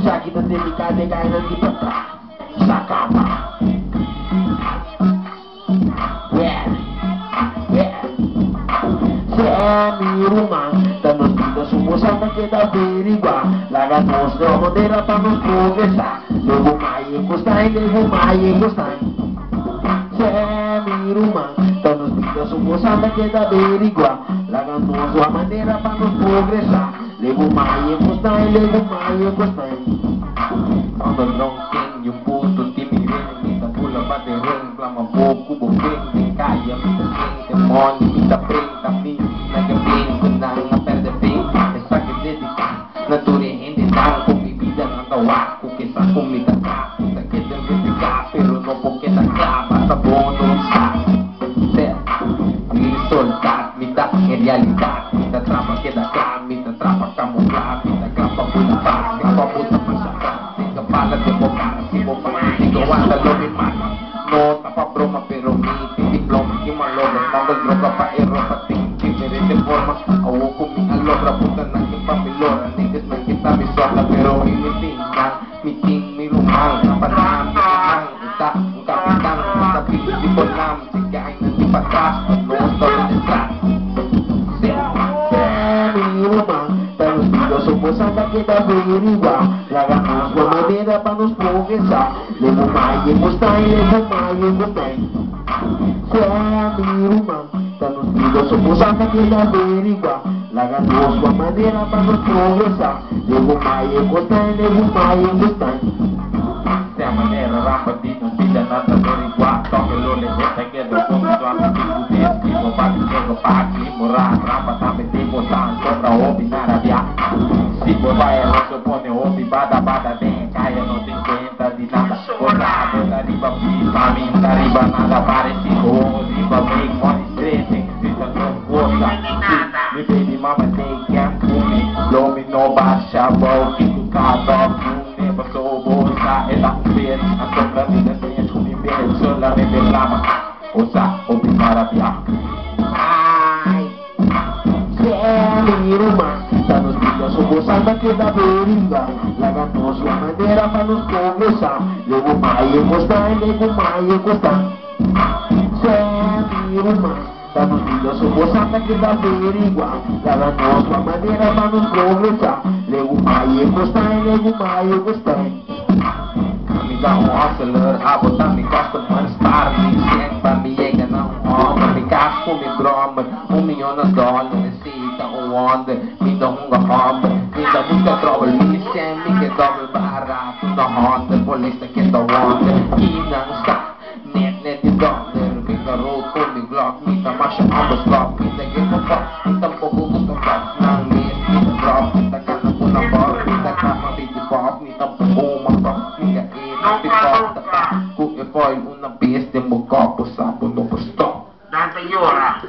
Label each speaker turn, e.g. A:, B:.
A: sakit at delikado kaya nang ipatra sa kama. Mi rumah Tanos dito sumusama kita berigua Laga nos de modera pa nos progresa Levo mai costai mi rumah Tanos dito sumusama kita berigua Laga nos de manera pa nos progresa Levo mai costai
B: Quando ronquem yung puto timirin Mita pula pa de ring Plama boku bukeng Di kaya mita sing Temoni mita pring Kami nagabing ko na nga perde ping E sakit dedika Naturi hindi na kumibida ng tawa Kung kisa kumitaka Sakit ang bibika Pero no po kita klapa Sa bonong sa Ser Resultat Mita en realidad Mita trapa kita klam Mita trapa kamufla Mita klapa pula pa Klapa puta masyaka Tika pala de boka Sibo pa Ikaw ang talobin mata No tapa broma pero mi diploma Yung malogas Nangag droga pa eropa de forma Awo ko mi alogra puta na yung pamilora Niggas na kita mi sola pero imiting lang Miting mi rumang Kapanam ang ita Ang kapitang Sa pinipon nam Sigay na di patas Noon to rin estrat
A: mi rumah Tanos dito sumusama kita berigua Laga nos de manera pa nos progresa Levo mai costai mi rumah Tanos dito sumusama kita berigua Laga nos de manera pa nos progresa Levo mai costai
B: Sea manera rampa di non pida nata berigua Toque lo le jeta que do como tu amigo Tibu destino Bagi nego pagi Moran rampa tambe tipo san Sobra obi narabia Si vai lo suppone obi bada den Kaya no te cuenta di nada Corrado da riba pipa Minta riba nada parecido Riba make money stressing Vita non cosa Mi baby mama take and fumi Lo mi no basha Bau kiku kado Fumi Baso bolsa Eta kumpir Anto kami nasinya Kumi bir Sola me berlama Osa obi narabia
A: mi rumah Tanos dito sumusama kita berigua Laga nos de manera pa nos progresa Levo mai costai mi rumah Tanos dito sumusama kita berigua Laga nos de manera pa nos progresa Levo mai costai
B: Kami daw hustler, abot ang mi customer star Mi siyang pamiyega ng honor Mi cash ko, mi drummer, $1,000,000 Resita ko wonder, mi daw kong gahamba Mi daw buska trouble, mi siyang mi ke double barato na Honda Police na kita wonder, kinang stock Net yung dollar, mi karot ko, mi glock Mi tamasya ang baslop, mi tagin mo pa Mi tampo bukas ng box ng miss Mi drop, mi tagana ko ng bar Mi tagana baby pop, mi tampo bumapap Mi Kung e foil una pies de mo copo sa puno gusto.
A: Dante llora.